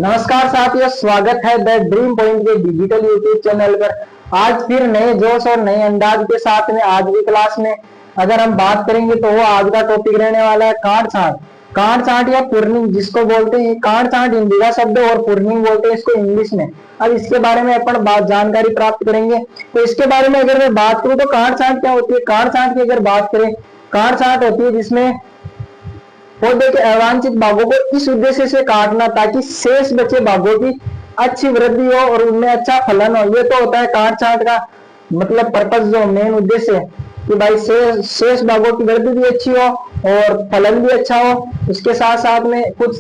नमस्कार साथियों, स्वागत है द ड्रीम पॉइंट के डिजिटल यूट्यूब चैनल पर। आज फिर नए जोश और नए अंदाज के साथ में आज की क्लास में अगर हम बात करेंगे तो वो आज का टॉपिक रहने वाला है काट छांट। काट छांट या पुर्निंग जिसको बोलते हैं, काट छांट हिंदी का शब्द और पुर्निंग बोलते हैं इसको इंग्लिश में। अब इसके बारे में अपन बात जानकारी प्राप्त करेंगे। तो इसके बारे में अगर मैं बात करूं तो काट छांट क्या होती है। काट छांट की अगर बात करें, काट छांट होती है जिसमें पौधे के अवांछित भागों को इस उद्देश्य से काटना ताकि शेष बचे भागों की अच्छी वृद्धि हो और उनमें अच्छा फलन हो। ये तो होता है काट छांट का मतलब पर्पस, जो मेन उद्देश्य है कि भाई शेष भागों की वृद्धि भी अच्छी हो और फलन भी अच्छा हो। उसके साथ साथ में कुछ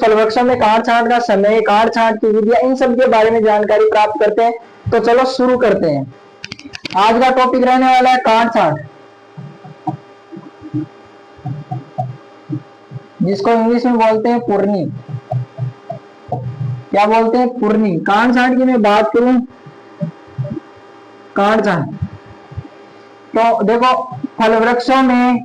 फल वृक्षों में काट छांट का समय, काट छांट की विधियां, इन सब के बारे में जानकारी प्राप्त करते हैं। तो चलो शुरू करते हैं। आज का टॉपिक रहने वाला है काट छांट, जिसको इंग्लिश में बोलते हैं पुर्निंग। क्या बोलते हैं? पुर्निंग। काट छांट की मैं बात करूं, काट छांट तो देखो फल वृक्षों में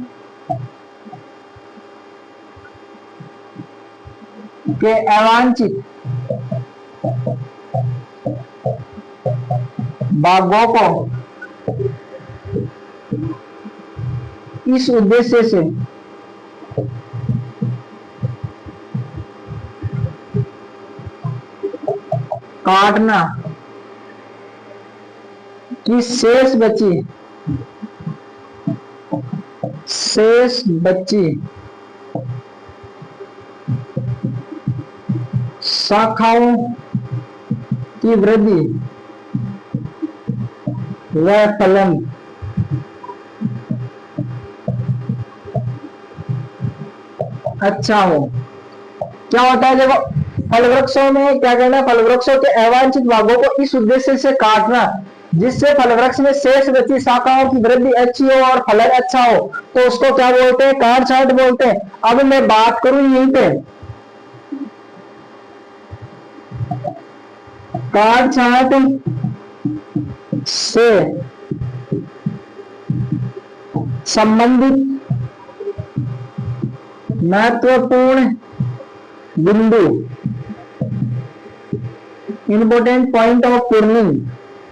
के अवांछित भागों को इस उद्देश्य से काटना कि शेष बची शाखाओं की वृद्धि व फलन अच्छा हो। क्या होता है? देखो फल वृक्षों में क्या कहना है, फल वृक्षों के अवांछित भागों को इस उद्देश्य से काटना जिससे फल वृक्ष में शेष बची शाखाओं की वृद्धि अच्छी हो और फलन अच्छा हो, तो उसको क्या बोलते हैं? काट छांट बोलते हैं। अब मैं बात करूं यहीं पे काट छांट से संबंधित महत्वपूर्ण बिंदु, important point of pruning.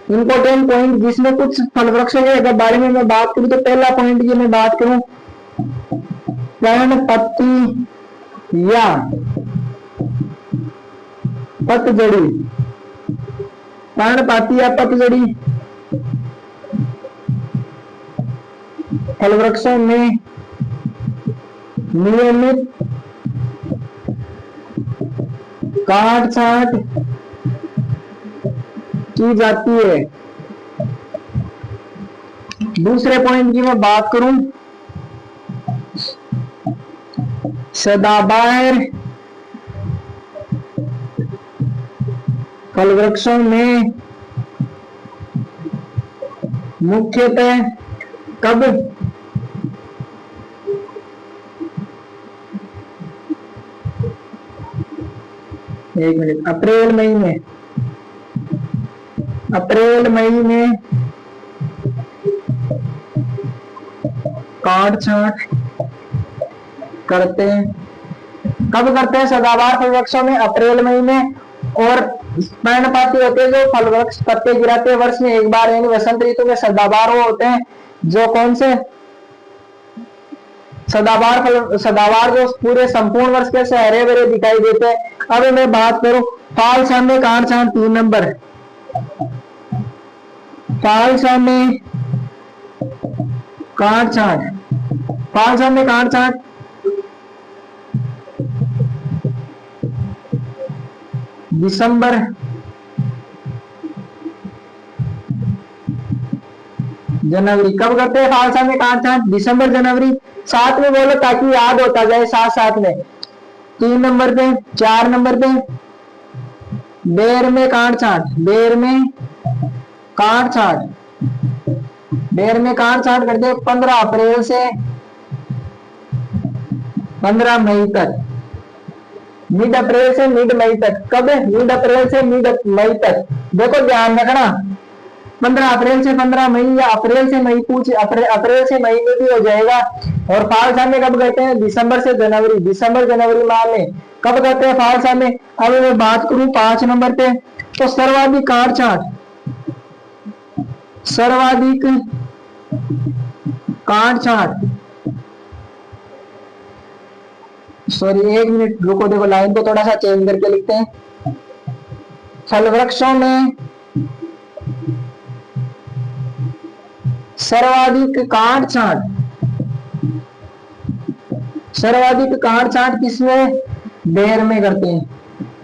Important point जिसमें कुछ फल वृक्षों के बारे में मैं बात करूं तो पहला पॉइंट की मैं बात करूं, पर्णपत्ती या पतझड़ी। पर्णपाती या पतझड़ी फल वृक्षों में नियमित काट छांट की जाती है। दूसरे पॉइंट की मैं बात करूं, सदाबहार फल वृक्षों में मुख्यतः कब अप्रैल मई में काट छांट करते हैं। कब करते हैं? सदाबहार फल वृक्षों में अप्रैल मई में। और पर्णपाती होते हैं जो फल वृक्ष पत्ते गिराते हैं वर्ष में एक बार, यानी वसंत ऋतु में सदाबहार वो होते हैं जो कौन से सदाबहार जो पूरे संपूर्ण वर्ष के हरे भरे दिखाई देते हैं। अब मैं बात करूं फाल सामने काट छांट 3 नंबर, फाल सामने काट छांट, फाल सामने काट छांट दिसंबर जनवरी। कब करते हैं फाल सामने काट छांट? दिसंबर जनवरी। साथ में बोलो ताकि याद होता जाए साथ साथ में। 3 नंबर पे, 4 नंबर पे बेर में काट छांट, बेर में काट छांट, बेर में काट छांट करते 15 अप्रैल से 15 मई तक, मिड अप्रैल से मिड मई तक। कब? मिड अप्रैल से मिड मई तक। देखो ध्यान रखना, 15 अप्रैल से 15 मई, या अप्रैल से मई पूछ, अप्रैल से मई में भी हो जाएगा। और फालसा में कब करते हैं? दिसंबर से जनवरी, दिसंबर जनवरी माह में कब करते हैं फालसा में। अब मैं बात करूं 5 नंबर पे, तो सर्वाधिक काट छांट, सर्वाधिक काट छांट, सॉरी 1 मिनट रुको, देखो लाइन को थोड़ा सा चेंज करके लिखते हैं। फल वृक्षों में सर्वाधिक काट छांट, सर्वाधिक काट छांट किसमें? बेर में करते हैं।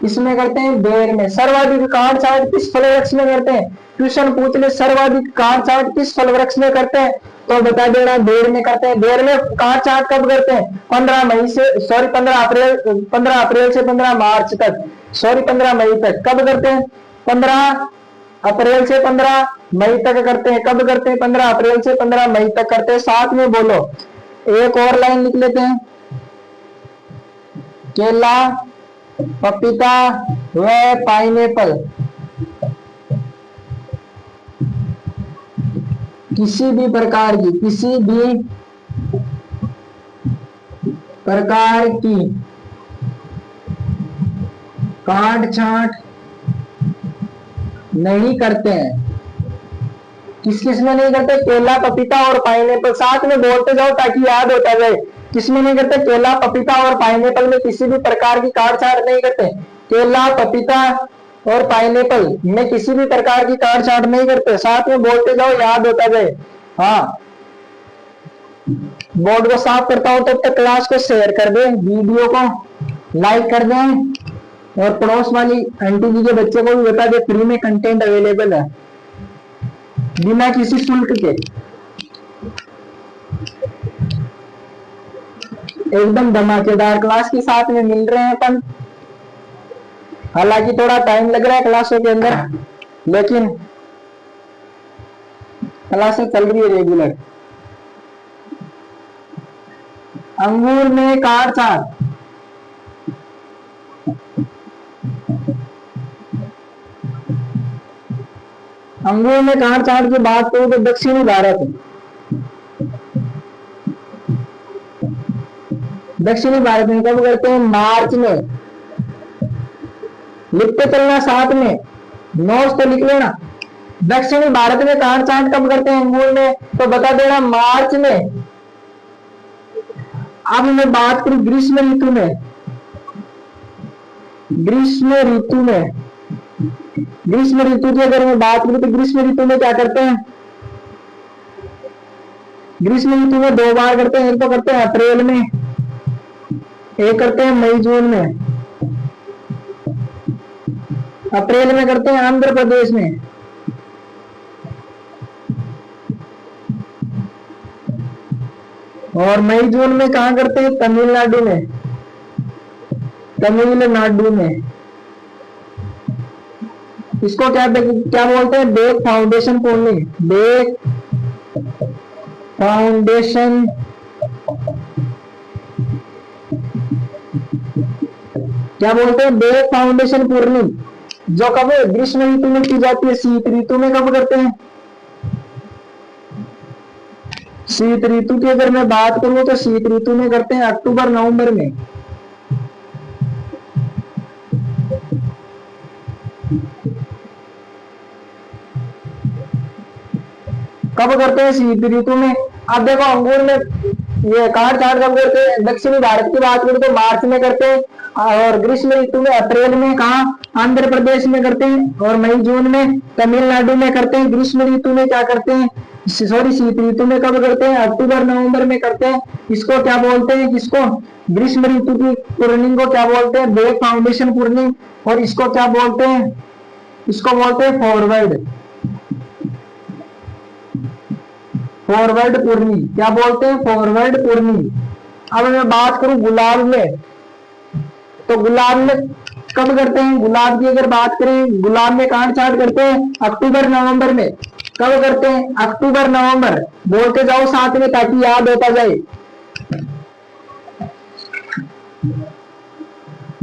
किसमें करते हैं? बेर में। सर्वाधिक काट छांट किस फल वृक्ष में करते हैं? ट्यूशन पूछ ले सर्वाधिक काट छांट किस फल वृक्ष में करते हैं, तो बता देना बेर में करते हैं। बेर में काट छांट कब करते हैं? 15 मई से, सॉरी 15 अप्रैल से 15 मार्च तक, सॉरी 15 मई तक कब करते हैं? 15 अप्रैल से 15 मई तक करते हैं। कब करते हैं? 15 अप्रैल से 15 मई तक करते हैं। साथ में बोलो, एक और लाइन लिख लेते हैं। केला, पपीता व पाइनएप्पल किसी भी प्रकार की, किसी भी प्रकार की काट छांट नहीं करते हैं। किस किस में नहीं करते? केला, पपीता और पाइनएप्पल। साथ में बोलते जाओ ताकि याद होता जाए। किसमें नहीं करते? केला, पपीता और पाइनएप्पल में किसी भी प्रकार की काट छांट नहीं करते। केला, पपीता और पाइनएप्पल में किसी भी प्रकार की काट छांट नहीं करते। साथ में बोलते जाओ, याद होता जाए। हाँ, बोर्ड को साफ करता हूं, तब तक क्लास को शेयर कर दें, वीडियो को लाइक कर दें, और पड़ोस वाली आंटी जी के बच्चे को भी बता दें फ्री में कंटेंट अवेलेबल है बिना किसी शुल्क के, एकदम धमाकेदार क्लास के साथ में मिल रहे हैं अपन। हालांकि थोड़ा टाइम लग रहा है क्लासों के अंदर, लेकिन क्लासें चल रही है रेगुलर। अंगूर में काट छांट, अंगूर में काट छांट की बात करूं तो दक्षिणी भारत, दक्षिणी भारत में कब करते हैं? मार्च में। लिखते चलना साथ में, नोट्स तो लिख लेना। दक्षिणी भारत में काट छांट कब करते हैं अंगूर में, तो बता देना मार्च में। अब मैं बात करूं ग्रीष्म ऋतु में, ग्रीष्म ऋतु में, ग्रीष्म ऋतु की अगर मैं बात करूं तो ग्रीष्म ऋतु में क्या करते हैं? ग्रीष्म ऋतु में 2 बार करते हैं। एक तो करते हैं अप्रैल में, एक करते हैं मई जून में। अप्रैल में करते हैं आंध्र प्रदेश में, और मई जून में कहां करते हैं? तमिलनाडु में, तमिलनाडु में। इसको क्या क्या बोलते हैं? बेक फाउंडेशन पूर्णिम, बेक फाउंडेशन क्या बोलते हैं? बेक फाउंडेशन पूर्णिम, जो कब ग्रीष्म ऋतु में की जाती है। शीत ऋतु में कब करते हैं? शीत ऋतु की अगर मैं बात करूं तो शीत ऋतु में करते हैं अक्टूबर नवंबर में। कब करते हैं? शीत ऋतु में। अब देखो अंगूर में ये काट छांट कब करते हैं? दक्षिणी भारत की बात करें तो मार्च में करते हैं, और ग्रीष्म ऋतु में अप्रैल में कहा? आंध्र प्रदेश में करते हैं, और मई जून में तमिलनाडु में करते हैं। ग्रीष्म ऋतु में क्या करते हैं? सॉरी शीत ऋतु में कब करते हैं? अक्टूबर नवंबर में करते हैं। इसको क्या बोलते हैं? किसको? ग्रीष्म ऋतु की पूर्णिम को क्या बोलते हैं? Back foundation pruning. और इसको क्या बोलते हैं? इसको बोलते हैं फॉरवर्ड, फॉरवर्ड पूर्णिम। क्या बोलते हैं? फॉरवर्ड पूर्णिम। अब मैं बात करूं गुलाब में, तो गुलाब में कब करते हैं? गुलाब की अगर बात करें, गुलाब में काट छांट करते हैं अक्टूबर नवंबर में। कब करते हैं? अक्टूबर नवंबर। बोलते जाओ साथ में ताकि याद होता जाए।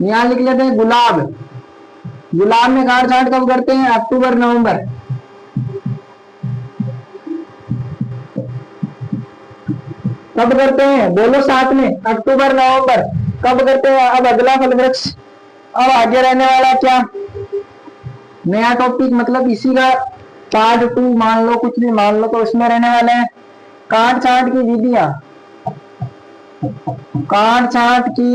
यहां लिख लेते हैं गुलाब, गुलाब में काट छांट कब करते हैं? अक्टूबर नवंबर। कब करते हैं बोलो साथ में, अक्टूबर नवंबर कब करते हैं। अब अगला फल वृक्ष, अब आगे रहने वाला क्या नया टॉपिक, मतलब इसी का पार्ट 2 मान लो, कुछ भी मान लो, तो उसमें रहने वाले हैं काट छांट की विधियां। काट छांट की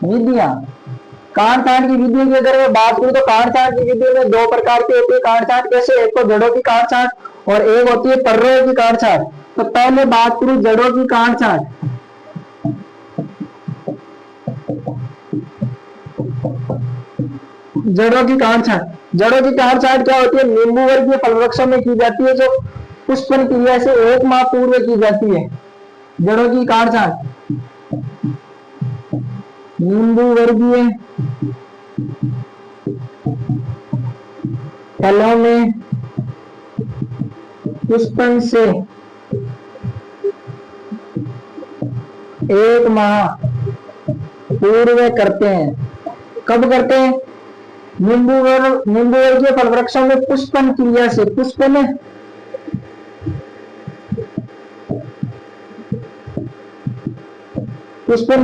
विधियां, काट छांट की विधियों की अगर मैं बात करूं तो काट छांट की विधियों में दो प्रकार की होती है। काट छांट कैसे, एक तो जड़ों की काट छांट और एक होती है पर्रों की काट छांट। तो पहले बात करूं जड़ों की काट छांट। जड़ों की काट छांट, जड़ों की काट छांट क्या होती है, नींबू वर्गीय फल वृक्षों में की जाती है, जो पुष्पन क्रिया से 1 माह पूर्व की जाती है। जड़ों की काट छांट नींबू वर्गीय फलों में पुष्पन से 1 माह पूर्व करते हैं। कब करते हैं, नींबू वर्गीय फल वृक्षों में पुष्पन क्रिया से, पुष्पन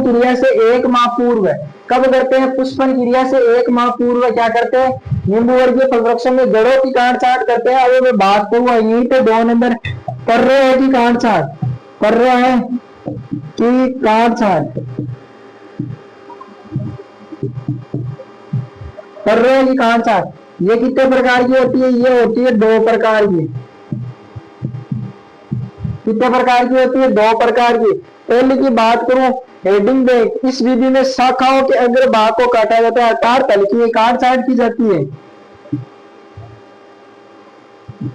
क्रिया से 1 माह पूर्व। कब करते हैं, पुष्पन क्रिया से 1 माह पूर्व क्या करते हैं, नींबू वर्गीय फल वृक्षों में जड़ों की काट छांट करते हैं। अभी मैं बात करूंगा यहीं पे 2 नंबर पर्रों है की काट छांट, पर्रों है की काट छांट, पर्रों की काट छांट ये कितने प्रकार की होती है, ये होती है 2 प्रकार की। कितने प्रकार की होती है, 2 प्रकार की। पहले की बात करूं हेडिंग बैक, इस विधि में शाखाओं के अग्र भाग को काटा जाता है, अर्थात तल की काट छांट की जाती है।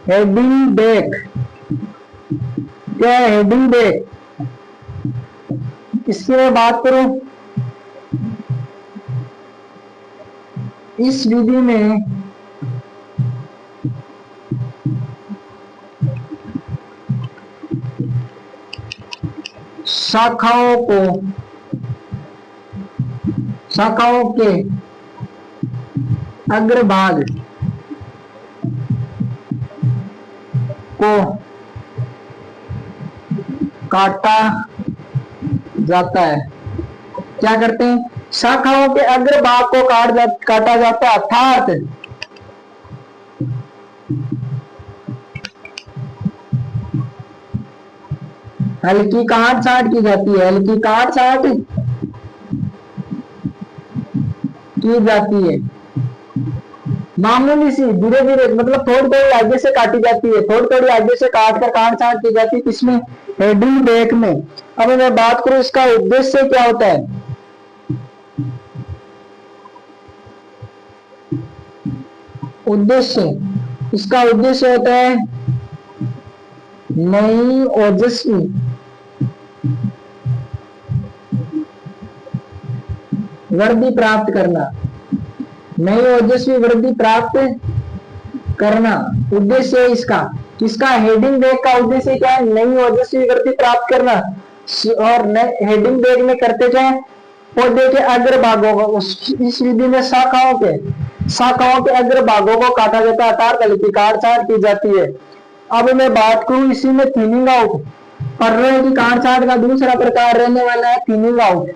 हेडिंग बैक क्या है, हेडिंग बैक, इसकी मैं बात करूं इस विधि में शाखाओं के अग्रभाग को काटा जाता है। क्या करते हैं, शाखाओं के अग्रभाग को काटा जाता है, अर्थात हल्की काट छांट की जाती है, हल्की काट छांट की जाती है, मामूली सी, धीरे धीरे, मतलब थोड़ी थोड़ी आगे से काटी जाती है, थोड़ी थोड़ी आगे से काट कर काट छांट की जाती है, किसमें, हेडिंग बैक में। अब मैं बात करूं इसका उद्देश्य क्या होता है, उद्देश्य, इसका उद्देश्य होता है नई ओजस्वी वृद्धि प्राप्त करना, नई ओजस्वी वृद्धि प्राप्त करना उद्देश्य है इसका। किसका, हेडिंग बैग का उद्देश्य क्या है, नई ओजस्वी वृद्धि प्राप्त करना। और हेडिंग बैग में करते क्या है, पौधे के अग्र भागों को, इस विधि में शाखाओं के अग्र भागों को काटा जाता है, अर्थात हल्की काट छांट की जाती है। अब मैं बात करूं इसी में थिनिंग आउट, पर्रों की काट छांट का दूसरा प्रकार रहने वाला है थिनिंग आउट।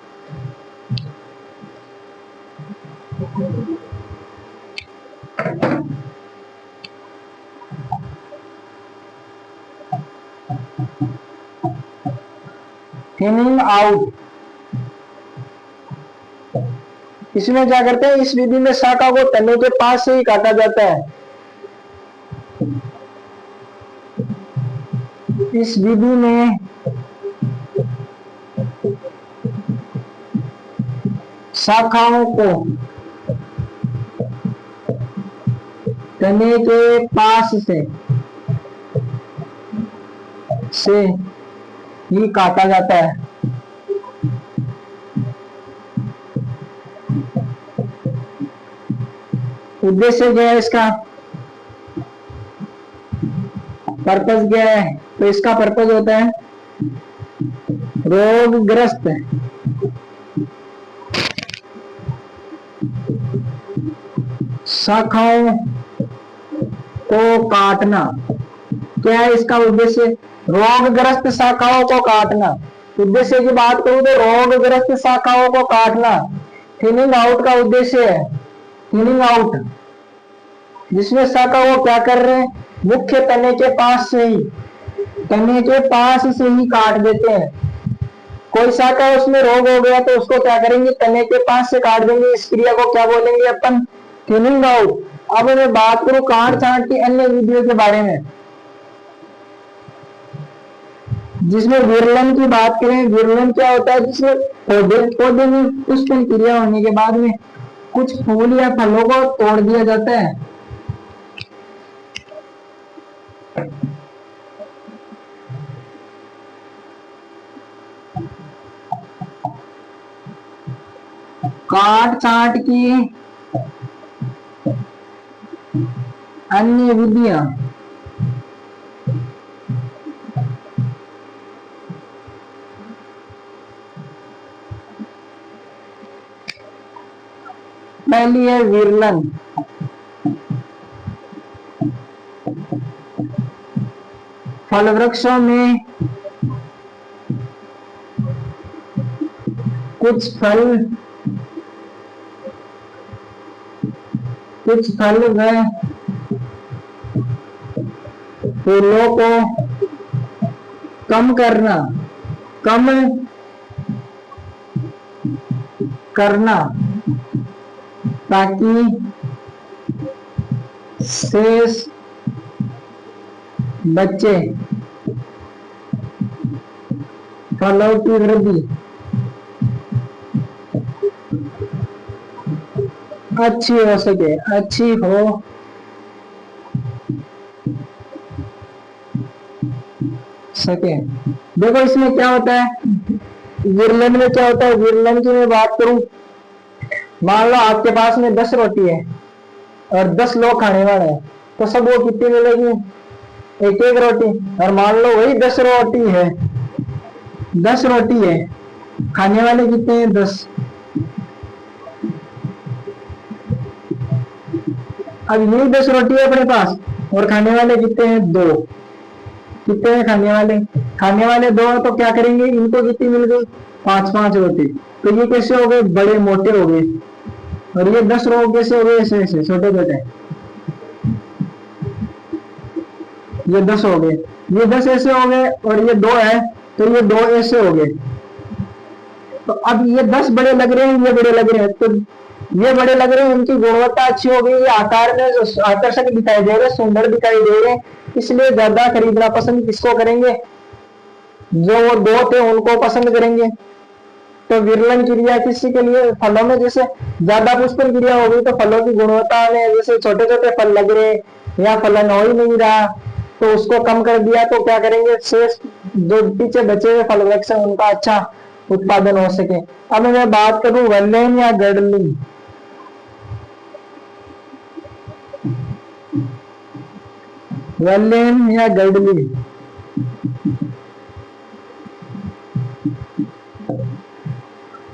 थिनिंग आउट, इसमें क्या करते हैं, इस विधि में शाखा को तने के पास से ही काटा जाता है। इस विधि में शाखाओं को तने के पास से ही काटा जाता है। उद्देश्य क्या है इसका, पर्पस क्या है, तो इसका पर्पस होता है रोगग्रस्त शाखाओं को काटना। क्या है इसका उद्देश्य? रोगग्रस्त शाखाओं को काटना। उद्देश्य की बात करूं तो रोगग्रस्त शाखाओं को काटना थिनिंग आउट का उद्देश्य है। थिनिंग आउट, जिसमें शाखा वो क्या कर रहे हैं, मुख्य तने के पास से ही, तने के पास से ही काट देते हैं। कोई शाखा है उसमें रोग हो गया तो उसको क्या करेंगे, तने के पास से काट देंगे। इस क्रिया को क्या बोलेंगे अपन? Thinning out. अब मैं बात करूं काट छांट की अन्य विधियों के बारे में, जिसमें विरलन की बात करें। विरलन क्या होता है? जिसमें पौधे में पुष्पन क्रिया होने के बाद में कुछ फूल या फलों को तोड़ दिया जाता है। काट छांट की अन्य विधियां, पहली है विरलन। फल वृक्षों में कुछ फल व फूलों को कम करना ताकि शेष बच्चे फलों की वृद्धि अच्छी हो सके, अच्छी हो सके। देखो इसमें क्या होता है, विरलन में क्या होता है। विरलन की मैं बात करूं, मान लो आपके पास में 10 रोटी है और 10 लोग खाने वाले हैं, तो सब वो कितनी मिलेगी? एक एक रोटी। और मान लो वही 10 रोटी है, 10 रोटी है, खाने वाले कितने हैं? 10। अब यही 10 रोटी है अपने पास और खाने वाले कितने हैं? 2। कितने हैं खाने वाले? खाने वाले 2 है, तो क्या करेंगे, इनको कितनी मिल गई? 5-5 रोटी। तो ये कैसे हो गए? बड़े मोटे हो गए। और ये 10 लोग कैसे हो गए? ऐसे ऐसे छोटे छोटे। ये 10 हो गए, ये 10 ऐसे हो गए, और ये 2 है तो ये 2 ऐसे हो गए। तो अब ये 10 बड़े लग रहे हैं, ये बड़े लग रहे हैं, तो ये बड़े लग रहे हैं, इनकी गुणवत्ता अच्छी हो गई, ये आकार में आकर्षक दिखाई दे रहे, सुंदर दिखाई दे रहे, इसलिए ज्यादा खरीदना पसंद किसको करेंगे? जो वो 2 थे उनको पसंद करेंगे। तो विरलन क्रिया किसी के लिए? फलों में जैसे ज्यादा पुष्पन क्रिया हो गई तो फलों की गुणवत्ता में जैसे छोटे छोटे फल लग रहे या फलन हो ही नहीं रहा, तो उसको कम कर दिया, तो क्या करेंगे, शेष जो पीछे बचे हुए फल वृक्ष है उनका अच्छा उत्पादन हो सके। अब मैं बात करूं वल्लेन या गर्डलिंग। वल्लेन या गर्डलिंग,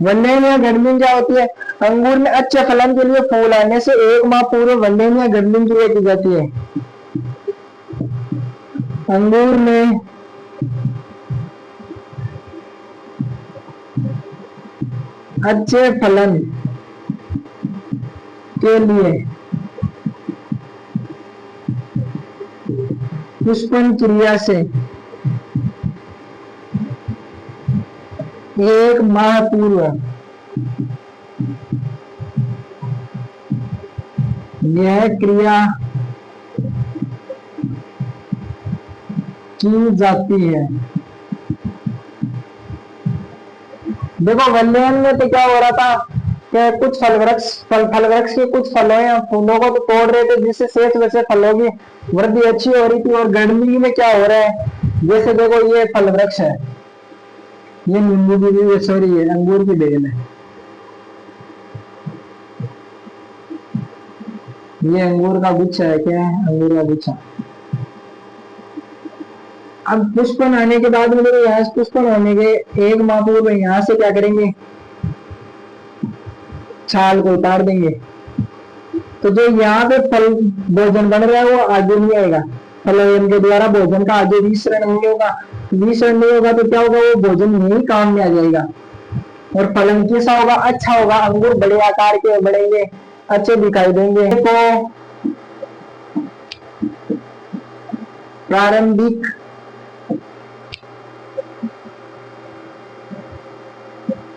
वल्लेन या गर्डलिंग क्या होती है? अंगूर में अच्छे फलन के लिए फूल आने से 1 माह पूर्व वल्लेन या गर्डलिंग क्रिया की जाती है। अंगूर में अच्छे फलन के लिए पुष्पन क्रिया से 1 माह पूर्व यह क्रिया की जाती है। देखो वल्लेन में तो क्या हो रहा था कि कुछ फल वृक्ष के कुछ फलों या फूलों को तो तोड़ रहे थे, जिससे शेष बचे फलों की वृद्धि अच्छी हो रही थी। और गर्मी में क्या हो रहा है, जैसे देखो ये फल वृक्ष है, ये नींबू की, सॉरी ये अंगूर की बेल है, ये अंगूर का गुच्छा है। क्या है? अंगूर का गुच्छा। अब पुष्पन आने के बाद में यहाँ से पुष्पन होने के 1 माह पूर्व यहाँ से क्या करेंगे, छाल को उतार देंगे। तो जो यहाँ पे फल भोजन बन रहा है वो आगे नहीं आएगा, फलोयम के द्वारा भोजन का आगे विसरण नहीं होगा। विसरण नहीं होगा तो क्या होगा, वो भोजन नहीं काम में आ जाएगा। और फलन कैसा होगा, अच्छा होगा। अंगूर बड़े आकार के बढ़ेंगे, अच्छे दिखाई देंगे। तो प्रारंभिक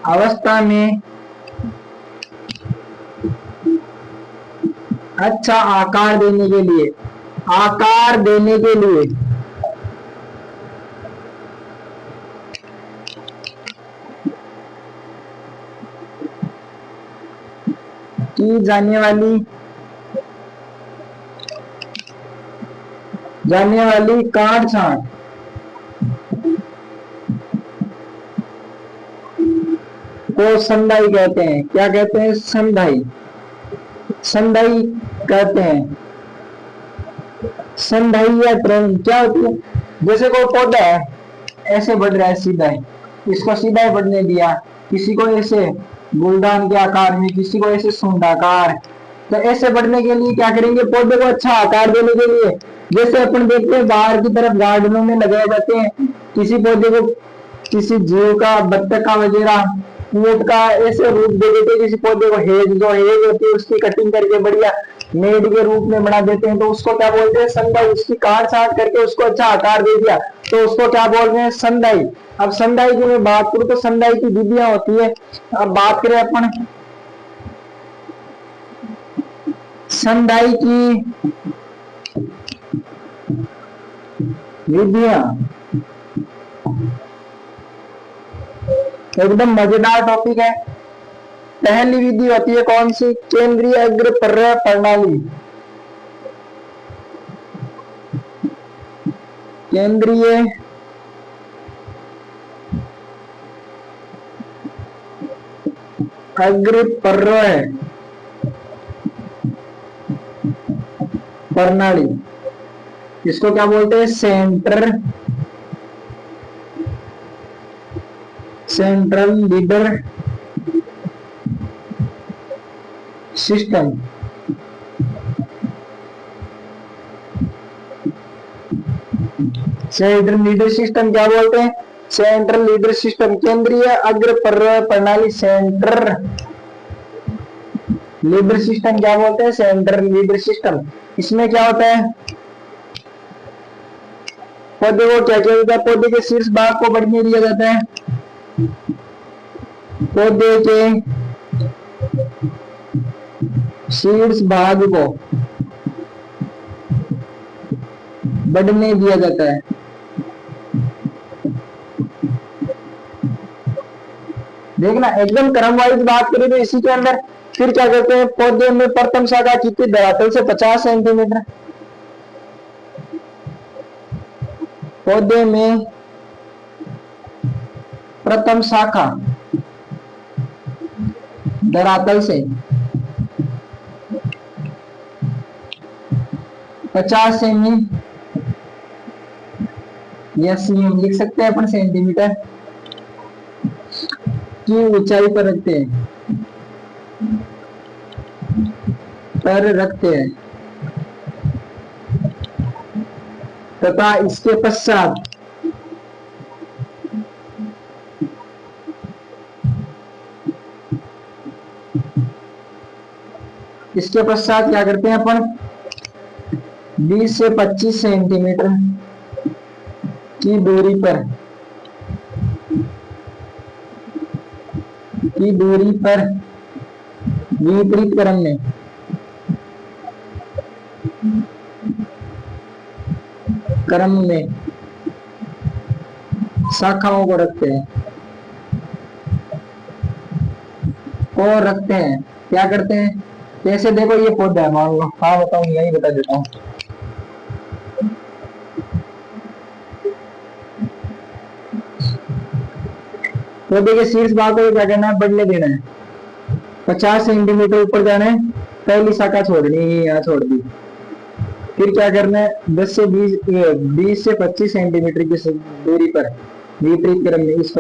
अवस्था में अच्छा आकार देने के लिए, आकार देने के लिए की जाने वाली काट छांट को संधाई कहते हैं। क्या कहते हैं, संधाई, संधाई कहते हैं। संधाई या ट्रेन क्या होती है, जैसे कोई पौधा है ऐसे बढ़ रहा है सीधा ही, इसको सीधा ही बढ़ने दिया, किसी को ऐसे गुलदान के आकार में, किसी को ऐसे सुंडाकार। तो ऐसे बढ़ने के लिए क्या करेंगे, पौधे को अच्छा आकार देने के लिए, जैसे अपन देखते हैं बाहर की तरफ गार्डनों में लगाए जाते हैं, किसी पौधे को किसी जीव का, बत्तख का वगैरह, ऊंट का ऐसे रूप दे देते हैं। किसी पौधे को हेज, जो हेज होती है उसकी कटिंग करके बढ़िया मेड के रूप में बना देते हैं, तो उसको क्या बोलते हैं, संधाई। उसकी काट छाट करके उसको अच्छा आकार दे दिया तो उसको क्या बोल रहे हैं, संधाई। अब संधाई की मैं बात करूं तो संधाई की विधियां होती है। अब बात करें अपन संधाई की विधियां, एकदम मजेदार टॉपिक है। पहली विधि होती है कौन सी, केंद्रीय अग्रपर्य प्रणाली। केंद्रीय अग्रपर्य प्रणाली, इसको क्या बोलते हैं, central leader system. Central leader system क्या बोलते हैं, सेंट्रल लीडर सिस्टम। केंद्रीय अग्रपर्य प्रणाली, सेंट्रल लीडर सिस्टम क्या बोलते हैं, सेंट्रल लीडर सिस्टम। इसमें क्या होता है, पौधे को क्या किया जाता है, पौधे के शीर्ष भाग को बढ़ने दिया जाता है, पौधे के शीर्ष भाग को बढ़ने दिया जाता है। देखना एकदम क्रम वाइज बात करें तो इसी के अंदर फिर क्या करते हैं, पौधे में प्रथम शाखा कितनी, धरातल से 50 सेंटीमीटर। पौधे में प्रथम शाखा धरातल से 50 सेमी, या सीएम लिख सकते हैं अपन, सेंटीमीटर की ऊंचाई पर रखते हैं तथा इसके पश्चात क्या करते हैं अपन, 20 से 25 सेंटीमीटर की दूरी पर विपरीत क्रम में शाखाओं को रखते हैं, क्या करते हैं, कैसे, देखो ये पौधा है मान लो, हाँ बताऊं, यही बता देता हूँ। पौधे के शीर्ष भाग को क्या करना है, बढ़ने देना है, 50 सेंटीमीटर ऊपर जाना है, पहली शाखा छोड़नी है, यहाँ छोड़ दी। फिर क्या करना है, 20 से 25 सेंटीमीटर की दूरी पर विपरीत क्रम में इस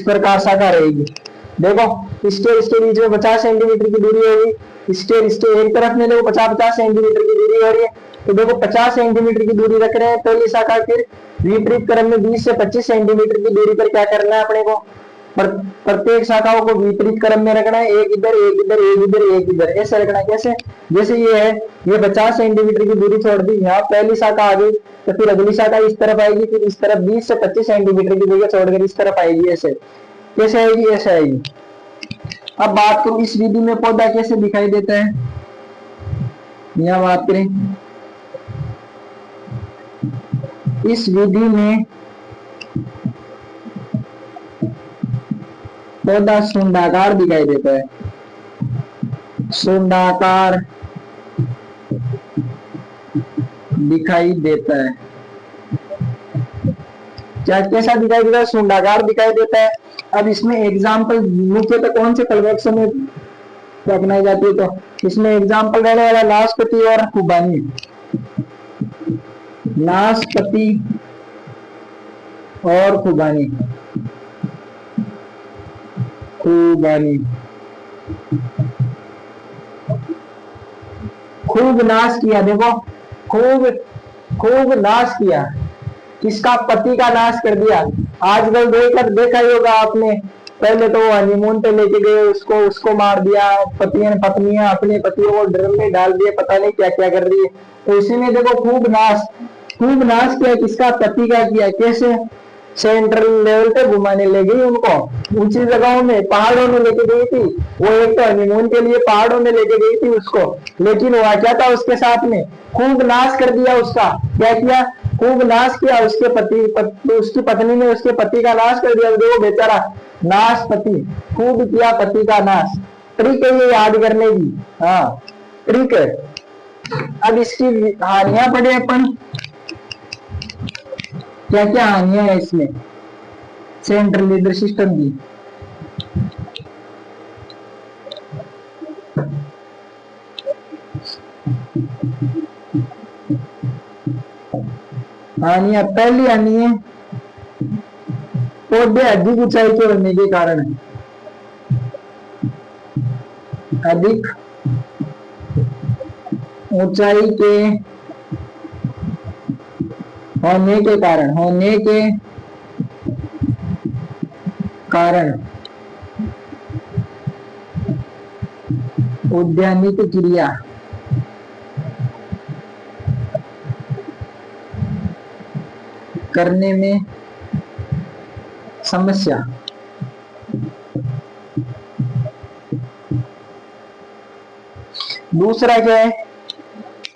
प्रकार शाखा रहेगी। देखो स्टेयर इसके बीच में 50 सेंटीमीटर की दूरी होगी। स्टेयर स्टेयर एक तरफ में देखो 50-50 सेंटीमीटर की दूरी हो रही है, तो देखो 50 सेंटीमीटर की दूरी रख रहे हैं पहली शाखा। फिर विपरीत क्रम में 20 से 25 सेंटीमीटर की दूरी पर क्या करना है अपने को, प्रत्येक शाखाओं को विपरीत क्रम में रखना है, एक इधर एक इधर एक इधर एक इधर, ऐसे रखना है। कैसे, जैसे ये है, ये 50 सेंटीमीटर की दूरी छोड़ दी, यहाँ पहली शाखा आ गई, तो फिर अगली शाखा इस तरफ आएगी, फिर इस तरफ 20 से 25 सेंटीमीटर की जगह छोड़कर इस तरफ आएगी। ऐसे कैसे आएगी, ऐसे आएगी। अब बात करूं इस विधि में पौधा कैसे दिखाई देता है, यहाँ बात करें इस विधि में पौधा शुंडाकार दिखाई देता है, शुंडाकार दिखाई देता है। क्या कैसा दिखाई देता है, शुंडाकार दिखाई देता है। अब इसमें एग्जाम्पल मुख्यतः कौन से फलवृक्ष में अपनाई जाती है, तो इसमें एग्जाम्पल रहने वाला नाशपति और खुबानी, नाशपति और खुबानी, खुबानी। खूब नाश किया, देखो खूब खूब नाश किया, किसका, पति का नाश कर दिया। आजकल देखा ही होगा आपने, पहले तो हनीमून पे लेके गए उसको, उसको मार दिया, पत्नियां अपने पतियों को ड्रम में डाल दिए, पता नहीं क्या क्या कर रही है। तो इसी में देखो खूब नाश किया, किसका, पति का किया। कैसे, सेंट्रल लेवल पे घुमाने ले गई उनको, ऊंची जगहों में, पहाड़ों में लेके गई थी वो, एक तो हनीमून के लिए पहाड़ों में लेके गई थी उसको, लेकिन हुआ क्या था उसके साथ में, खूब नाश कर दिया उसका। क्या किया, खूब नाश किया उसके उसकी पत्नी ने उसके पति का नाश कर दिया। देखो बेचारा नाशपति, खूब किया पति का नाश। ट्रिक है ये याद करने की, हाँ ट्रिक है। अब इसकी हानियां पढ़े अपन, क्या क्या हानियां है इसमें सेंट्रल लीडर सिस्टम की। हानियां, पहली हानि है पौधे अधिक ऊंचाई के होने के कारण, अधिक ऊंचाई के होने के कारण उद्यानिक क्रिया करने में समस्या। दूसरा क्या है,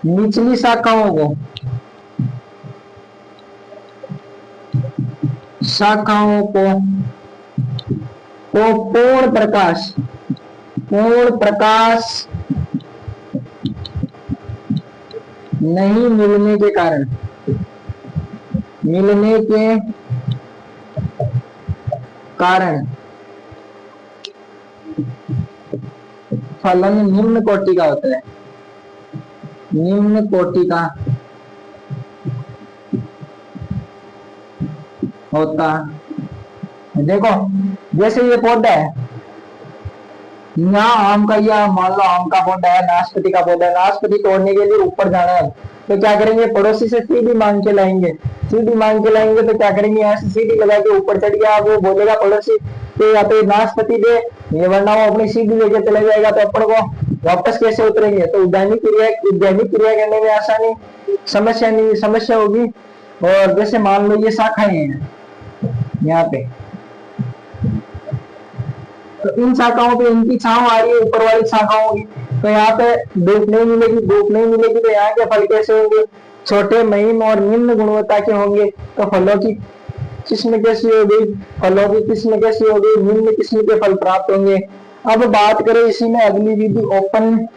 निचली शाखाओं को पूर्ण प्रकाश नहीं मिलने के कारण फलन निम्न कोटि का होता है, निम्न कोटि का होता। देखो जैसे ये पौधा है, यहाँ आम का, या मान लो आम का पौधा है, नाशपति का पौधा है, नाशपति तोड़ने के लिए ऊपर जाना है, तो क्या करेंगे, पड़ोसी से सीढ़ी मांग के लाएंगे, तो क्या करेंगे, यहाँ से सीढ़ी लगा के ऊपर चढ़ गया, वो बोलेगा पड़ोसी कि या तो नाशपति दे, ये वरना वो अपनी सीढ़ी लेके चले जाएगा, तो अपन को वापस कैसे उतरेंगे। तो उद्यानिक क्रिया करने में आसानी, समस्या होगी। और जैसे मान लो ये शाखाएं हैं यहाँ पे, तो इन शाखाओं पे इनकी छांव आ रही है ऊपर वाली शाखाओं की, तो यहाँ पे धूप नहीं मिलेगी, तो यहाँ के फल कैसे होंगे, छोटे, महीन और निम्न गुणवत्ता के होंगे। तो फलों की किस्म कैसी होगी, निम्न किस्म के फल प्राप्त होंगे। अब बात करें इसी में अगली विधि, ओपन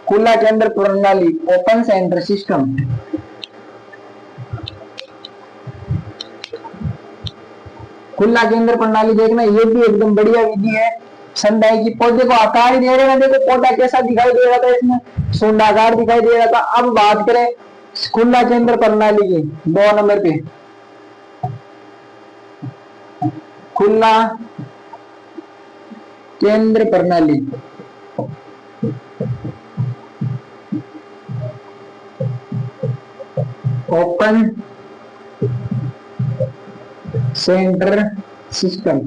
खुला केंद्र प्रणाली, ओपन सेंटर सिस्टम। खुला केंद्र प्रणाली देखना, ये भी एकदम बढ़िया विधि है। संदाई की पौधे को आकार दे रहे हैं, देखो पौधा कैसा दिखाई दे रहा था, इसमें शुंडाकार दिखाई दे रहा था। अब बात करें खुला केंद्र प्रणाली की, 2 नंबर पे खुला केंद्र प्रणाली, open centre system,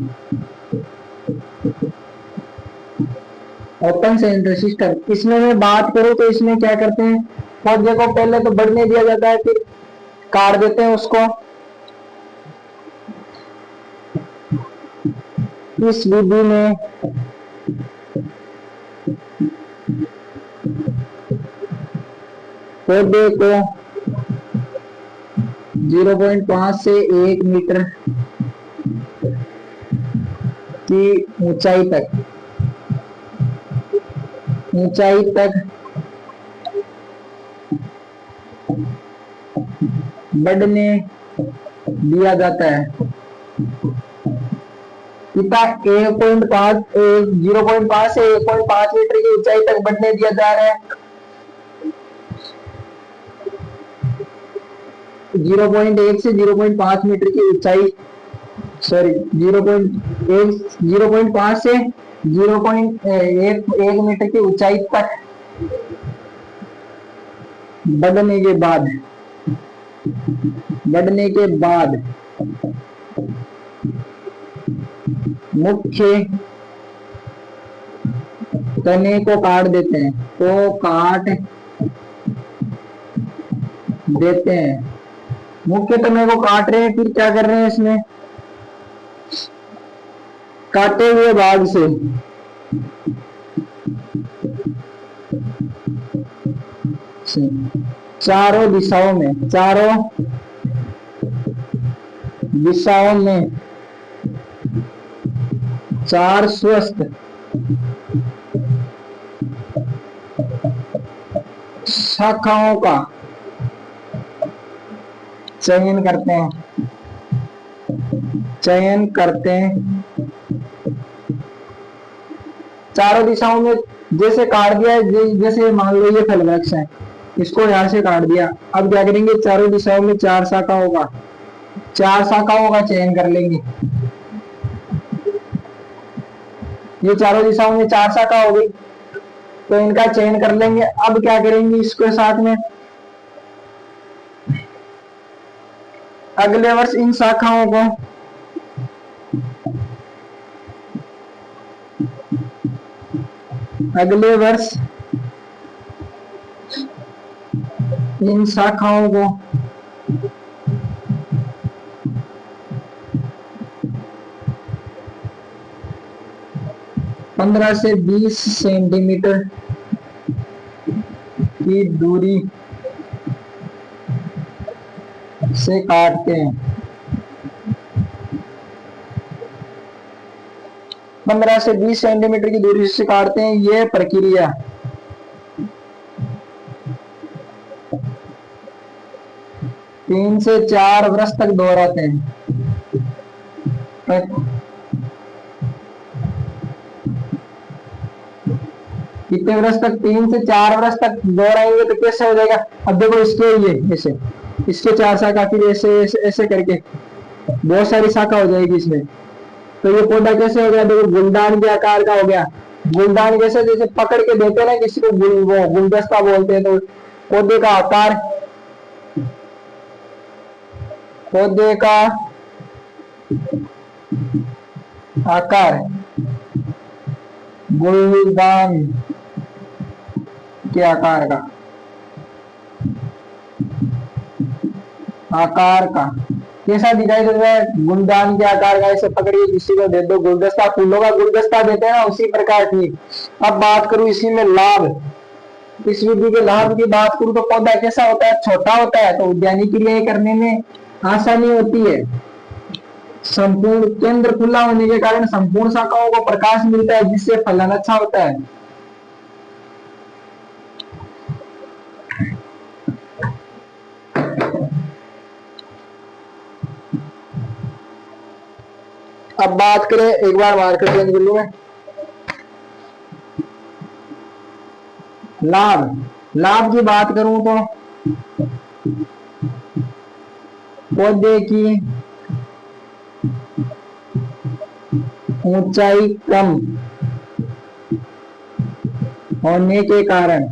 open centre system. इसमें मैं बात करूं तो इसमें क्या करते हैं, पौधे को पहले तो बढ़ने दिया जाता है, फिर काट देते हैं उसको। इस विधि में पौधे को 0.5 से 1 मीटर की ऊंचाई तक बढ़ने दिया जाता है। कितना 0.5 से 1.5 मीटर की ऊंचाई तक बढ़ने दिया जा रहा है। 0.1 से 0.5 मीटर की ऊंचाई, सॉरी 0.5 से 0.1 मीटर की ऊंचाई तक बढ़ने के बाद मुख्य तने को काट देते हैं, मुख्य तने को काट रहे हैं। फिर क्या कर रहे हैं, इसमें काटे हुए भाग से चारों दिशाओं में 4 स्वस्थ शाखाओं का चयन करते हैं। चारों दिशाओं में जैसे काट दिया, जैसे मान लो ये फल वृक्ष है, इसको यहां से काट दिया। अब क्या करेंगे, चारों दिशाओं में 4 शाखाओं का चयन कर लेंगे। ये चारों दिशाओं में 4 शाखा हो गई, तो इनका चयन कर लेंगे। अब क्या करेंगे, इसके साथ में अगले वर्ष इन शाखाओं को इन शाखाओं को 15 से 20 सेंटीमीटर की दूरी से काटते हैं। 15 से 20 सेंटीमीटर की दूरी से काटते हैं। यह प्रक्रिया 3 से 4 वर्ष तक दोहराते हैं। कितने वर्ष तक? 3 से 4 वर्ष तक दोहराएंगे तो कैसे हो जाएगा। अब देखो इसके 4 शाखा, फिर ऐसे ऐसे ऐसे करके बहुत सारी शाखा हो जाएगी इसमें। तो ये पौधा कैसे हो गया, देखो गुलदान के आकार का हो गया। गुलदान जैसे जैसे पकड़ के देते हैं ना किसी को, वो गुलदस्ता बोलते हैं। तो पौधे का आकार गुलदान के आकार का कैसा दिखाई देता है, गुलदान के आकार का। ऐसे पकड़िए किसी को दे दो, गुलदस्ता, फूलों का गुलदस्ता देते हैं ना, उसी प्रकार की। अब बात करूं इसी में लाभ, इस विधि के लाभ की बात करूं तो पौधा कैसा होता है, छोटा होता है, तो उद्यानिक क्रियाएं करने में आसानी होती है। संपूर्ण केंद्र खुला होने के कारण संपूर्ण शाखाओं को प्रकाश मिलता है, जिससे फलन अच्छा होता है। अब बात करें, एक बार मार्कर चेंज कर लूं मैं। लाभ की बात करूं तो पौधे की ऊंचाई कम होने के कारण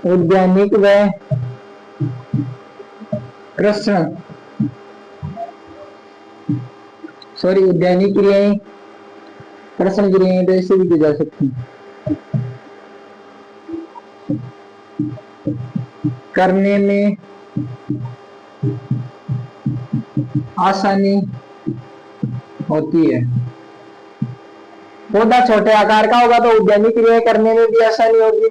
उद्यानिक व कृषण उद्यानिक क्रियाएं कृषण क्रियाएं तो ऐसे भी की जा सकती करने में आसानी होती है। पौधा छोटे आकार का होगा तो उद्यानिक क्रियाएं करने में भी आसानी होगी।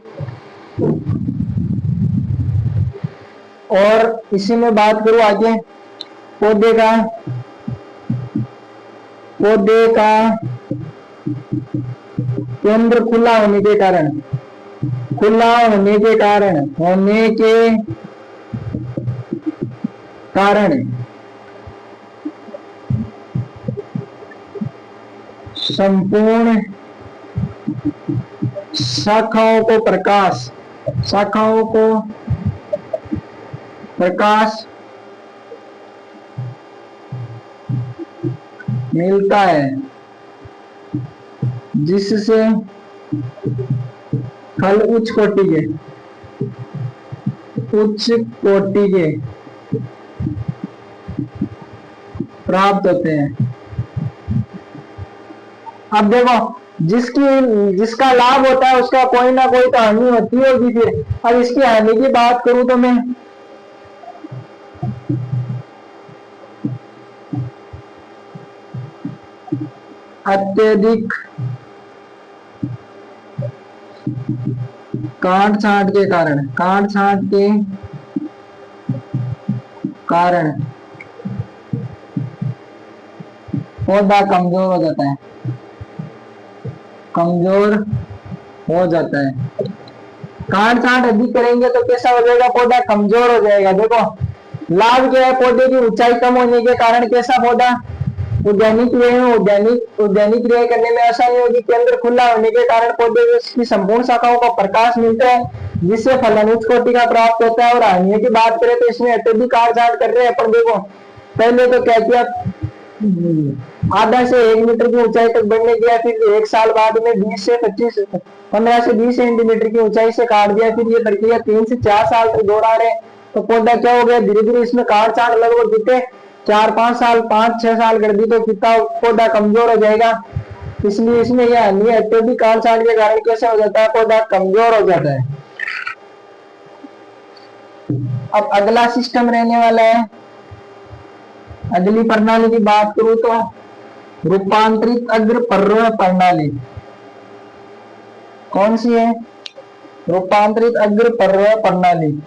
और इसी में बात करूं आगे, पौधे का केंद्र खुला होने के कारण संपूर्ण शाखाओं को प्रकाश मिलता है, जिससे फल उच्च कोटि के प्राप्त होते हैं। अब देखो, जिसका लाभ होता है उसका कोई ना कोई तो हानि होती होगी। फिर अब इसकी हानि की बात करूं तो मैं अत्यधिक काट छांट के कारण पौधा कमजोर हो जाता है। काट छांट अधिक करेंगे तो कैसा हो जाएगा, पौधा कमजोर हो जाएगा। देखो लाभ क्या है, पौधे की ऊंचाई कम होने के कारण कैसा पौधा उद्यानिक क्रिया करने में आसानी होगी। केंद्र खुला होने के कारण पौधे की संपूर्ण शाखाओं को प्रकाश मिलता है, जिससे फलन उच्च कोटि का प्राप्त होता है। और हानि की बात करें तो इसमें अत्यधिक काट छांट कर रहे हैं अपन। देखो पहले तो क्या किया, आधा से 1 मीटर की ऊंचाई तक बढ़ने दिया, फिर 1 साल बाद में 15 से 20 सेंटीमीटर की ऊंचाई से काट दिया। फिर ये प्रक्रिया 3 से 4 साल तक दोहरा रहे, तो पौधा क्या हो गया, धीरे धीरे इसमें काट छांट लगभग कितने 4-5 साल 5-6 साल कर दी तो कितना पौधा कमजोर हो जाएगा। इसलिए इसमें यह हानि है, अत्यधिक काट छांट के कारण कैसे हो जाता है, पौधा कमजोर हो जाता है। अब अगला सिस्टम रहने वाला है, अगली प्रणाली की बात करूं तो रूपांतरित अग्र पर्व प्रणाली। कौन सी है, रूपांतरित अग्र पर्व प्रणाली।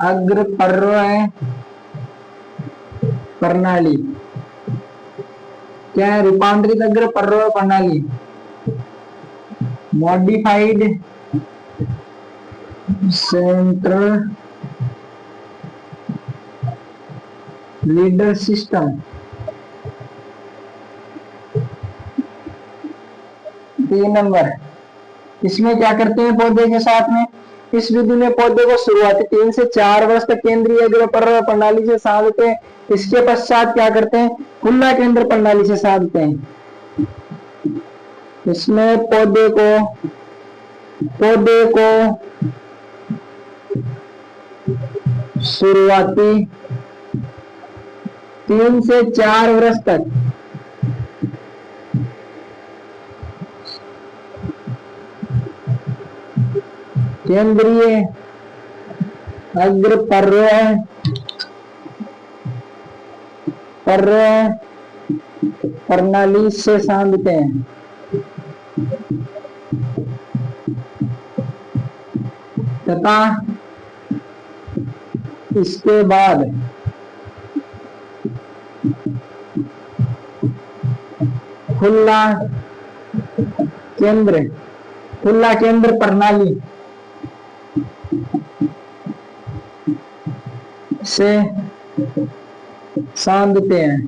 अग्र पर्व प्रणाली क्या है, रूपांतरित अग्र पर्व प्रणाली, modified central leader system. 3 number, इसमें क्या करते हैं पौधे के साथ में, इस विधि में पौधे को शुरुआती 3 से 4 वर्ष तक केंद्रीय अग्र पर्व प्रणाली से साधते हैं। इसके पश्चात क्या करते हैं, खुला केंद्र प्रणाली से साधते हैं। इसमें पौधे को शुरुआती 3 से 4 वर्ष तक केंद्रीय अग्र पर्व प्रणाली से साधते हैं। तथा इसके बाद खुला केंद्र प्रणाली से साधते हैं।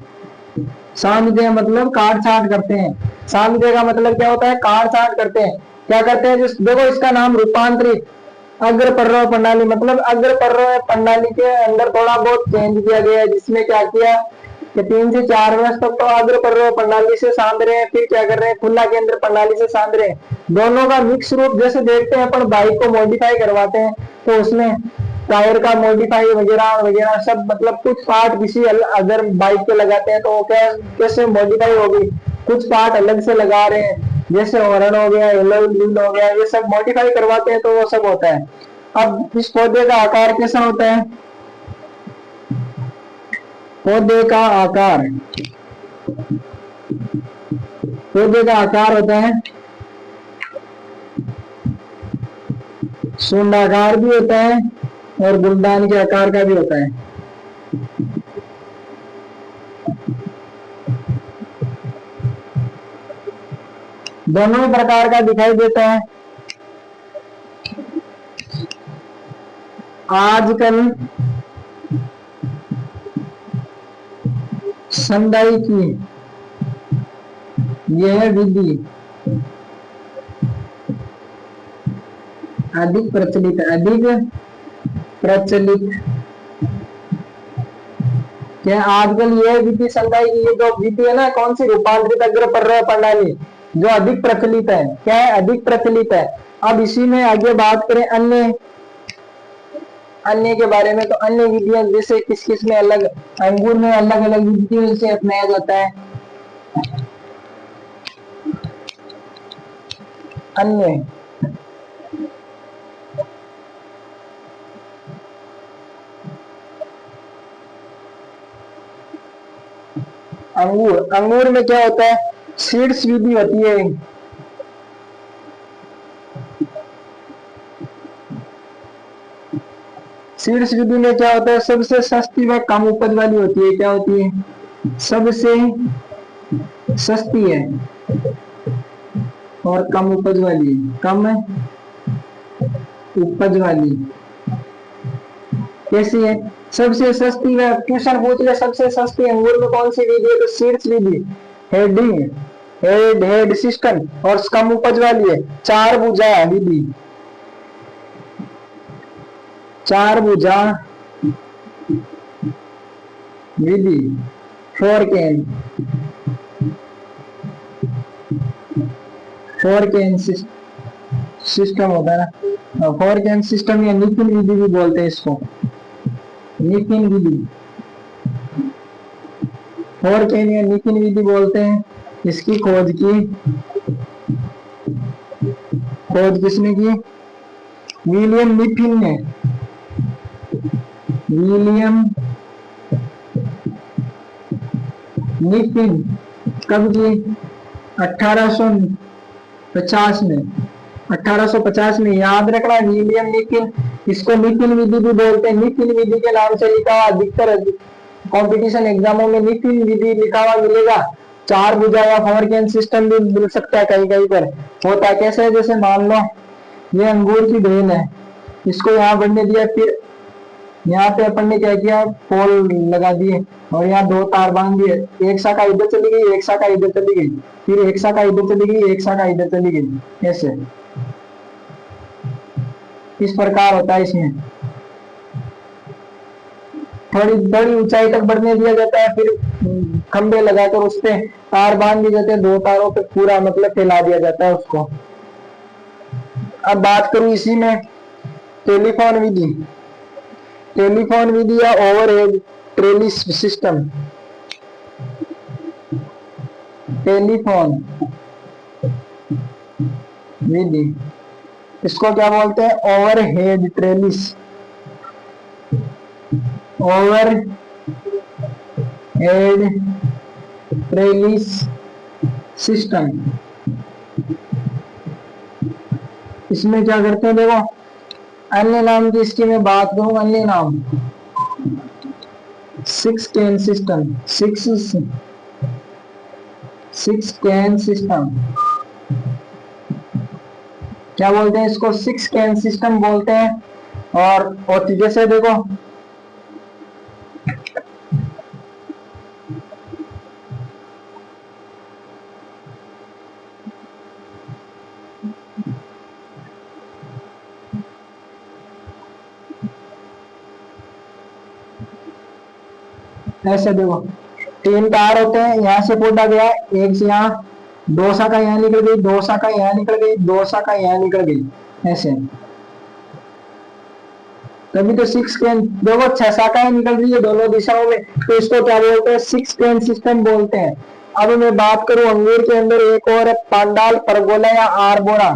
सांधते मतलब काट छाट करते हैं। सांधते का मतलब क्या होता है, काट छाट करते हैं। क्या करते हैं, देखो इसका नाम रूपांतरित अग्र पर्व प्रणाली, मतलब अग्र पर्व प्रणाली के अंदर थोड़ा बहुत चेंज किया गया है, जिसमें क्या किया कि 3 से 4 वर्ष तक तो अग्र पर्व प्रणाली से सांध रहे हैं, फिर क्या कर रहे हैं, खुला केंद्र प्रणाली से सांध रहे हैं। दोनों का मिक्स रूप जैसे देखते हैं अपन बाइक को मॉडिफाई करवाते हैं, तो उसमें टायर का मॉडिफाई वगैरह वगैरह सब, मतलब कुछ पार्ट किसी अगर बाइक पे लगाते हैं तो वो क्या कैसे मॉडिफाई होगी, कुछ पार्ट अलग से लगा रहे हैं, जैसे हॉर्न हो गया, एलॉय व्हील हो गया, ये सब मॉडिफाई करवाते हैं तो वो सब होता है। अब इस पौधे का आकार कैसा होता है, पौधे का आकार, पौधे का आकार होता है सूंडाकार भी होता है और गुलदान के आकार का भी होता है। दोनों ही प्रकार का दिखाई देता है। आजकल संदाई की यह विधि अधिक प्रचलित, अधिक प्रचलित, क्या आजकल यह विधि संदाई की ये जो विधि है ना, कौन सी, रूपांतरित अग्र पर्व प्रणाली, जो अधिक प्रचलित है, क्या है, अधिक प्रचलित है। अब इसी में आगे बात करें अन्य अन्य के बारे में, तो अन्य विधियां जैसे किस किस में अलग, अंगूर में अलग अलग विधियों से अपनाया जाता है। अन्य अंगूर, अंगूर में क्या होता है, सीड्स विधि होती है। सीड्स विधि में क्या होता है, सबसे सस्ती व कम उपज वाली होती है। क्या होती है, सबसे सस्ती है और कम उपज वाली, कम उपज वाली कैसी है, सबसे सस्ती। में क्वेश्चन पूछ ले सबसे सस्ती अंगूर में कौन सी विधि है, तो सीड्स विधि, हेडिंग हेड हेड सिस्टम, और कम उपज वाली है चार भुजा विधि, चार भुजा विधि, four cane, four cane system होता है ना, फोर कैन सिस्टम या निफिन विधि भी बोलते हैं इसको, निफिन विधि, फोर कैन या निफिन विधि बोलते हैं। इसकी खोज किसने की, विलियम निफिन ने, विलियम निफिन कब की, 1850 में, 1850 में। याद रखना विलियम निफिन, इसको निफिन विधि भी बोलते हैं। निफिन विधि के नाम से लिखा हुआ अधिकतर कंपटीशन एग्जामों में निफिन विधि लिखा हुआ मिलेगा। चार भुजा या फोर कैन सिस्टम भी मिल सकता है कहीं कहीं पर। होता कैसे, जैसे मान लो ये अंगूर की बेल है, इसको यहाँ बढ़ने दिया, फिर यहाँ पे अपन ने क्या किया, पोल लगा दिए और यहाँ दो तार बांध दिए, एक शाखा इधर चली गई, एक शाखा इधर चली गई, फिर एक शाखा इधर चली गई, एक शाखा इधर चली गई, ऐसे इस प्रकार होता है। इसमें थोड़ी थोड़ी ऊंचाई तक बढ़ने दिया जाता है, फिर खंबे लगाकर उस पे तार बांध दिए जाते हैं, दो तारों पे पूरा मतलब फैला दिया जाता है उसको। अब बात करूं इसी में टेलीफोन विधि, टेलीफोन विधि या ओवरहेड ट्रेलिस सिस्टम, टेलीफोन विधि, इसको क्या बोलते हैं, overhead trellis, over head trellis system. इसमें क्या करते हैं, देखो अन्य नाम की इसकी मैं बात करूं, अन्य नाम 6 कैन सिस्टम, 6 कैन सिस्टम क्या बोलते हैं इसको, 6 कैन सिस्टम बोलते हैं। और जैसे देखो ऐसे देखो 3 तार होते हैं, यहाँ से पोटा गया, एक से यहाँ, 2 शाखा यहाँ निकल गई, 2 शाखा यहाँ निकल गई, 2 शाखा यहाँ निकल गई, ऐसे। तभी तो 6 केन, देखो 6 शाखाएं निकल रही है दोनों दिशाओं में, तो इसको क्या बोलते हैं? 6 केन सिस्टम बोलते हैं। अब मैं बात करूं अंगूर के अंदर एक और है पांडाल, परगोला या आरबोरा,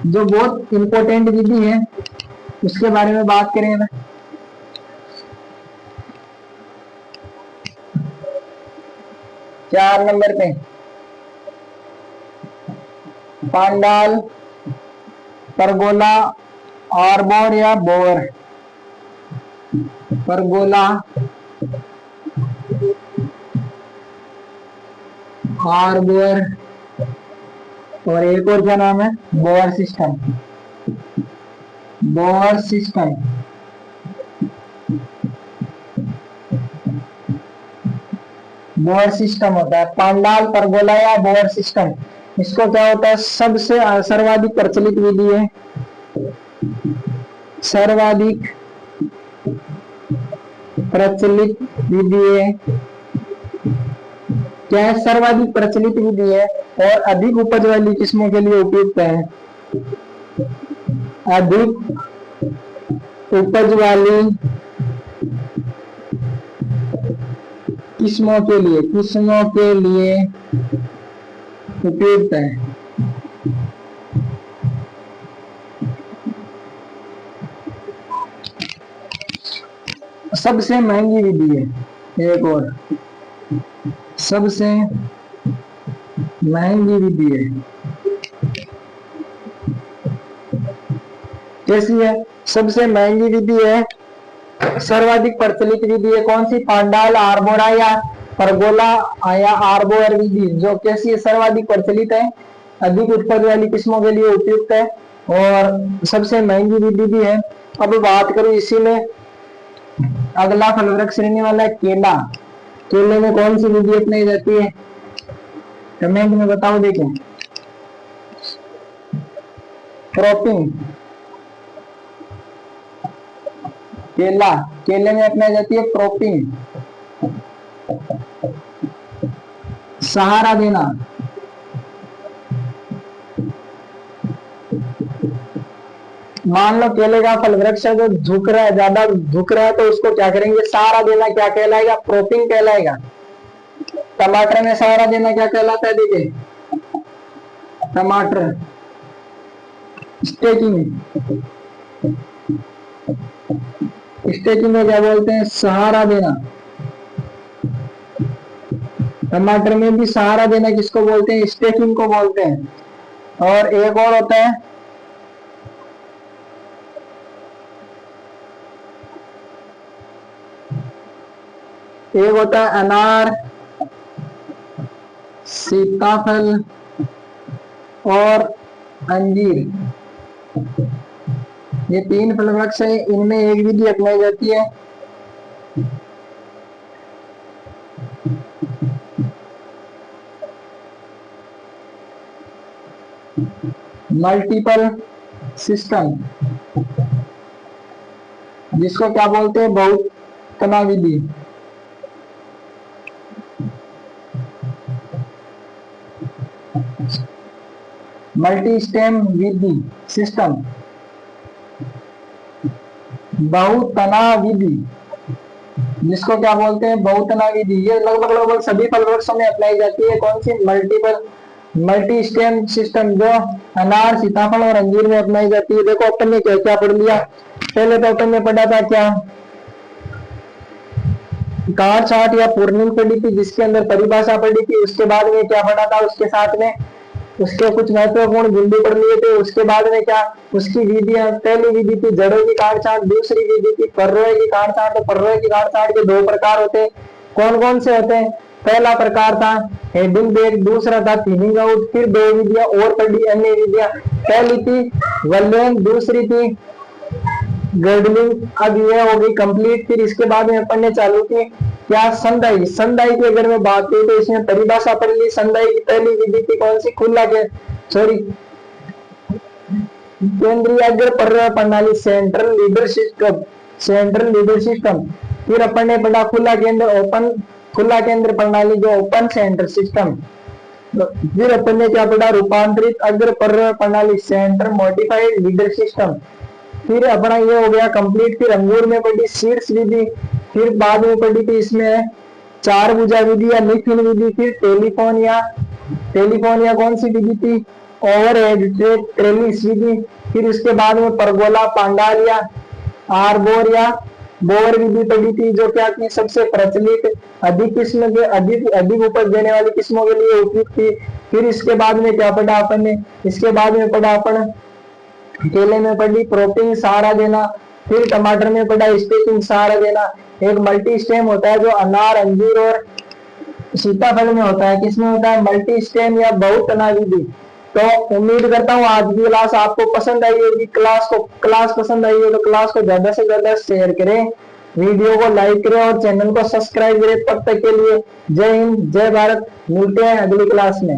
जो बहुत इंपॉर्टेंट विधि है, उसके बारे में बात करेंगे। 4 नंबर पे पांडाल, परगोला, आरबोर या बोर। परगोला, आरबोर और एक और क्या नाम है? Bore system. Bore system, bore system होता है पांडाल, परगोला या बोर सिस्टम। इसको क्या होता है? सबसे सर्वाधिक प्रचलित विधि है, सर्वाधिक प्रचलित विधि है। क्या है? सर्वाधिक प्रचलित विधि है और अधिक उपज वाली किस्मों के लिए उपयुक्त है। अधिक उपज वाली किस्मों के लिए उपयुक्त है। सबसे महंगी विधि है एक और, सबसे महंगी विधि है। कैसी है? सबसे महंगी विधि है, सर्वाधिक प्रचलित विधि है। कौन सी? पांडाल, आरबोरा या परगोला या आरबोर विधि, जो कैसी है? सर्वाधिक प्रचलित है, अधिक उत्पाद वाली किस्मों के लिए उपयुक्त है और सबसे महंगी विधि भी है। अब बात करूं इसी में, अगला फल वृक्ष श्रेणी वाला है केला। केले में कौन सी विधि अपनाई जाती है? कमेंट में बताओ। देखें, क्रॉपिंग। केले में अपनाई जाती है क्रॉपिंग, सहारा देना। मान लो केले का फल वृक्ष है जो झुक रहा है, ज्यादा झुक रहा है, तो उसको क्या करेंगे? सहारा देना। क्या कहलाएगा? क्रॉपिंग कहलाएगा। टमाटर में सहारा देना क्या कहलाता है? देखिए, टमाटर स्टेकिंग। स्टेकिंग में क्या बोलते हैं? सहारा देना। टमाटर में भी सहारा देना किसको बोलते हैं? स्टेकिंग को बोलते हैं। और एक और होता है अनार, सीताफल और अंजीर। ये 3 फल वृक्ष है, इनमें एक विधि अपनाई जाती है, मल्टीपल सिस्टम, जिसको क्या बोलते हैं? बहुतना विधि। मल्टी स्टेम विधि सिस्टम, बहुतना विधि, जिसको क्या बोलते हैं? बहुतना विधि। ये लगभग सभी फल वृक्षों में अप्लाई जाती है। कौन सी? मल्टी स्टेम सिस्टम, जो अनार, सीताफल और अंजीर में अपनाई जाती है। देखो अपन ने क्या क्या पढ़ लिया। पहले तो अपन ने पढ़ा था क्या? गांठ छांट या पूर्णिम पढ़ी थी, जिसके अंदर परिभाषा पढ़ी थी। उसके बाद में क्या पढ़ा था? उसके साथ में उसके कुछ महत्वपूर्ण बिंदु पढ़ लिए थे। उसके बाद में क्या? उसकी विधियां, पहली विधि थी जड़ों की काट छांट, दूसरी विधि थी पर्रोए की काट छांट। पर्रोए की काट छांट के 2 प्रकार होते हैं। कौन कौन से होते हैं? पहला प्रकार था हेडिंग बैग, दूसरा था थिनिंग आउट। फिर 2 विधियां और पढ़ी, अन्य विधियां। पहली थी वल्लेंग, दूसरी थी गर्डलिंग। अब यह हो गई कंप्लीट। फिर इसके बाद में अपन ने चालू की क्या? संदाई। संदाई की अगर मैं बात करूं तो इसमें परिभाषा पढ़ ली। संदाई की पहली विधि थी कौन सी? खुला के केंद्रीय अग्र पर्याय प्रणाली, सेंट्रल लीडर सिस्टम। फिर अपन ने पढ़ा खुला केंद्र, ओपन खुला केंद्र प्रणाली जो ओपन सेंटर सिस्टम। फिर अपन ने क्या पढ़ा, रूपांतरित अग्र पर्व प्रणाली सेंटर मॉडिफाइड लीडर सिस्टम। फिर अपना ये हो गया कंप्लीट। फिर अंगूर में पढ़ी सीड्स विधि। फिर बाद में पढ़ी थी इसमें चार भुजा विधि या निफिन विधि। फिर टेलीफोन या कौन सी विधि थी, ओवरहेड ट्रेलिस विधि। फिर उसके बाद में परगोला पांडाल या आरबोर या बोर विधि पढ़ी थी, जो क्या की सबसे प्रचलित अधिक किस्म के अधिक उपज देने वाली किस्मों के लिए उपयुक्त थी। फिर इसके बाद में क्या पढ़ा अपन ने, इसके बाद में पढ़ा अपन केले में पढ़ी प्रोपिंग सहारा देना। फिर टमाटर में पढ़ा स्टेपिंग सहारा देना। एक मल्टी स्टेम होता है जो अनार, अंजीर और सीताफल में होता है। किसमें होता है, मल्टी स्टेम या बहुतना विधि। तो उम्मीद करता हूँ आज की क्लास आपको पसंद आई होगी। क्लास पसंद आई हो तो क्लास को ज्यादा से ज्यादा शेयर करें, वीडियो को लाइक करें और चैनल को सब्सक्राइब करें। तब तक के लिए जय हिंद, जय भारत। मिलते हैं अगली क्लास में।